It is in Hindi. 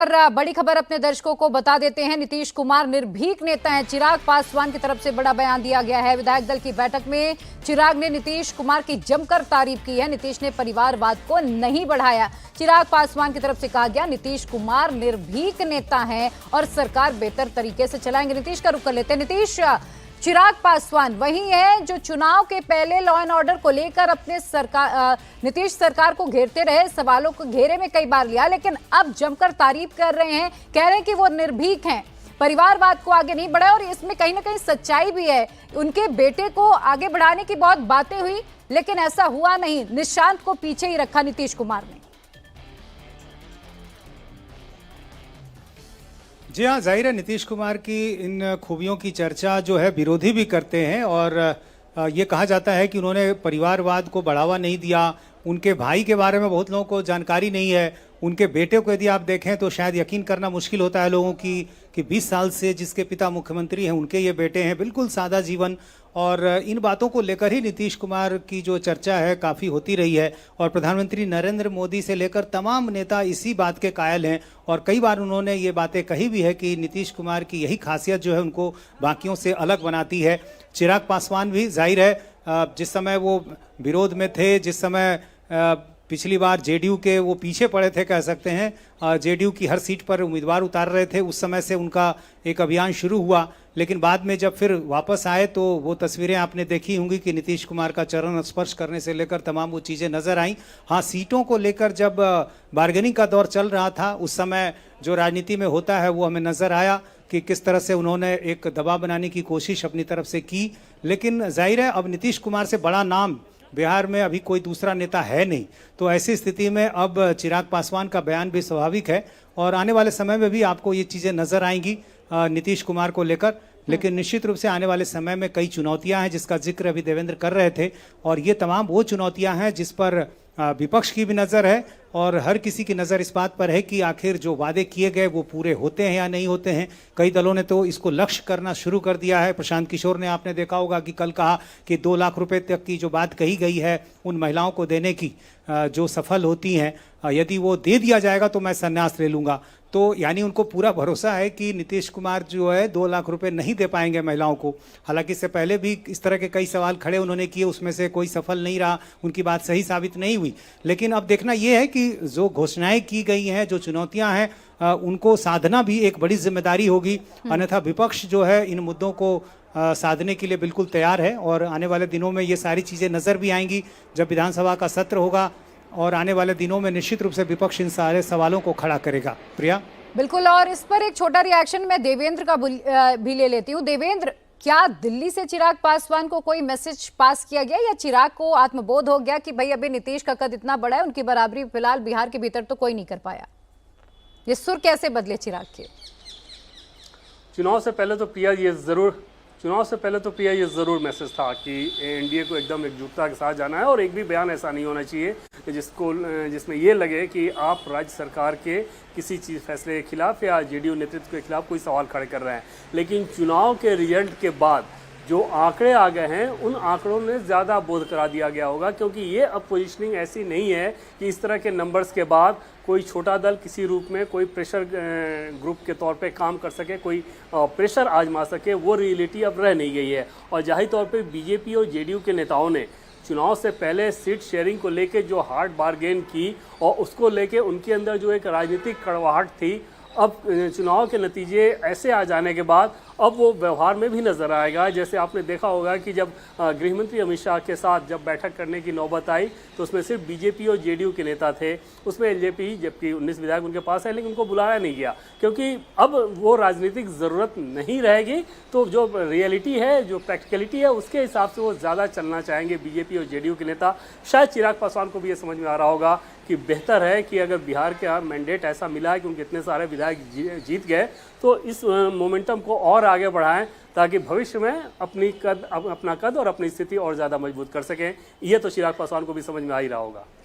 बड़ी खबर अपने दर्शकों को बता देते हैं। नीतीश कुमार निर्भीक नेता हैं। चिराग पासवान की तरफ से बड़ा बयान दिया गया है। विधायक दल की बैठक में चिराग ने नीतीश कुमार की जमकर तारीफ की है। नीतीश ने परिवारवाद को नहीं बढ़ाया। चिराग पासवान की तरफ से कहा गया नीतीश कुमार निर्भीक नेता हैं और सरकार बेहतर तरीके से चलाएंगे। नीतीश का रुख कर लेते हैं। नीतीश, चिराग पासवान वही है जो चुनाव के पहले लॉ एंड ऑर्डर को लेकर अपने नीतीश सरकार को घेरते रहे, सवालों को घेरे में कई बार लिया, लेकिन अब जमकर तारीफ कर रहे हैं, कह रहे हैं कि वो निर्भीक हैं, परिवारवाद को आगे नहीं बढ़ाया। और इसमें कहीं ना कहीं सच्चाई भी है। उनके बेटे को आगे बढ़ाने की बहुत बातें हुई, लेकिन ऐसा हुआ नहीं। निशांत को पीछे ही रखा नीतीश कुमार ने। जी हाँ, जाहिर है नीतीश कुमार की इन खूबियों की चर्चा जो है विरोधी भी करते हैं और ये कहा जाता है कि उन्होंने परिवारवाद को बढ़ावा नहीं दिया। उनके भाई के बारे में बहुत लोगों को जानकारी नहीं है। उनके बेटे को यदि आप देखें तो शायद यकीन करना मुश्किल होता है लोगों की कि 20 साल से जिसके पिता मुख्यमंत्री हैं उनके ये बेटे हैं। बिल्कुल सादा जीवन, और इन बातों को लेकर ही नीतीश कुमार की जो चर्चा है काफ़ी होती रही है। और प्रधानमंत्री नरेंद्र मोदी से लेकर तमाम नेता इसी बात के कायल हैं और कई बार उन्होंने ये बातें कही भी है कि नीतीश कुमार की यही खासियत जो है उनको बाकियों से अलग बनाती है। चिराग पासवान भी जाहिर है जिस समय वो विरोध में थे, जिस समय पिछली बार जेडीयू के वो पीछे पड़े थे कह सकते हैं, जेडीयू की हर सीट पर उम्मीदवार उतार रहे थे, उस समय से उनका एक अभियान शुरू हुआ। लेकिन बाद में जब फिर वापस आए तो वो तस्वीरें आपने देखी होंगी कि नीतीश कुमार का चरण स्पर्श करने से लेकर तमाम वो चीज़ें नजर आई। हाँ, सीटों को लेकर जब बार्गेनिंग का दौर चल रहा था उस समय जो राजनीति में होता है वो हमें नजर आया कि किस तरह से उन्होंने एक दबाव बनाने की कोशिश अपनी तरफ से की। लेकिन जाहिर है अब नीतीश कुमार से बड़ा नाम बिहार में अभी कोई दूसरा नेता है नहीं, तो ऐसी स्थिति में अब चिराग पासवान का बयान भी स्वाभाविक है और आने वाले समय में भी आपको ये चीज़ें नजर आएंगी नीतीश कुमार को लेकर। लेकिन निश्चित रूप से आने वाले समय में कई चुनौतियां हैं जिसका जिक्र अभी देवेंद्र कर रहे थे, और ये तमाम वो चुनौतियां हैं जिस पर विपक्ष की भी नज़र है और हर किसी की नज़र इस बात पर है कि आखिर जो वादे किए गए वो पूरे होते हैं या नहीं होते हैं। कई दलों ने तो इसको लक्ष्य करना शुरू कर दिया है। प्रशांत किशोर ने आपने देखा होगा कि कल कहा कि 2 लाख रुपए तक की जो बात कही गई है उन महिलाओं को देने की जो सफल होती हैं, यदि वो दे दिया जाएगा तो मैं संन्यास ले लूँगा। तो यानी उनको पूरा भरोसा है कि नीतीश कुमार जो है 2 लाख रुपए नहीं दे पाएंगे महिलाओं को। हालांकि इससे पहले भी इस तरह के कई सवाल खड़े उन्होंने किए, उसमें से कोई सफल नहीं रहा, उनकी बात सही साबित नहीं हुई। लेकिन अब देखना यह है कि जो घोषणाएं की गई हैं, जो चुनौतियां हैं, उनको साधना भी एक बड़ी जिम्मेदारी होगी। अन्यथा विपक्ष जो है इन मुद्दों को साधने के लिए बिल्कुल तैयार है और आने वाले दिनों में ये सारी चीज़ें नज़र भी आएंगी जब विधानसभा का सत्र होगा और आने वाले दिनों में निश्चित रूप से विपक्ष इन सारे सवालों को खड़ा करेगा। प्रिया, बिल्कुल, और इस पर एक छोटा रिएक्शन मैं देवेंद्र का भी ले लेती हूँ। देवेंद्र, क्या दिल्ली से चिराग पासवान को कोई मैसेज पास किया गया या चिराग को आत्मबोध हो गया कि भाई अभी नीतीश का कद इतना बड़ा है, उनकी बराबरी फिलहाल बिहार के भीतर तो कोई नहीं कर पाया? ये सुर कैसे बदले चिराग के? चुनाव से पहले तो प्रिया ये ज़रूर मैसेज था कि एनडीए को एकदम एकजुटता के साथ जाना है और एक भी बयान ऐसा नहीं होना चाहिए जिसमें ये लगे कि आप राज्य सरकार के किसी चीज़ फैसले के खिलाफ या जेडीयू नेतृत्व के खिलाफ कोई सवाल खड़े कर रहे हैं। लेकिन चुनाव के रिजल्ट के बाद जो आंकड़े आ गए हैं उन आंकड़ों ने ज़्यादा बोध करा दिया गया होगा, क्योंकि ये अब पोजिशनिंग ऐसी नहीं है कि इस तरह के नंबर्स के बाद कोई छोटा दल किसी रूप में कोई प्रेशर ग्रुप के तौर पे काम कर सके, कोई प्रेशर आजमा सके। वो रियलिटी अब रह नहीं गई है। और जाहिर तौर पे बीजेपी और जेडीयू के नेताओं ने चुनाव से पहले सीट शेयरिंग को लेके जो हार्ड बार्गेन की और उसको लेके उनके अंदर जो एक राजनीतिक कड़वाहट थी, अब चुनाव के नतीजे ऐसे आ जाने के बाद अब वो व्यवहार में भी नज़र आएगा। जैसे आपने देखा होगा कि जब गृहमंत्री अमित शाह के साथ जब बैठक करने की नौबत आई तो उसमें सिर्फ बीजेपी और जेडीयू के नेता थे, उसमें एलजेपी जबकि 19 विधायक उनके पास है, लेकिन उनको बुलाया नहीं गया क्योंकि अब वो राजनीतिक ज़रूरत नहीं रहेगी। तो जो रियलिटी है, जो प्रैक्टिकलिटी है, उसके हिसाब से वो ज़्यादा चलना चाहेंगे बीजेपी और जेडीयू के नेता। शायद चिराग पासवान को भी ये समझ में आ रहा होगा कि बेहतर है कि अगर बिहार का मैंडेट ऐसा मिला है कि उनके इतने सारे विधायक जीत गए तो इस मोमेंटम को और आगे बढ़ाएं ताकि भविष्य में अपना कद और अपनी स्थिति और ज़्यादा मजबूत कर सकें। ये तो चिराग पासवान को भी समझ में आ ही रहा होगा।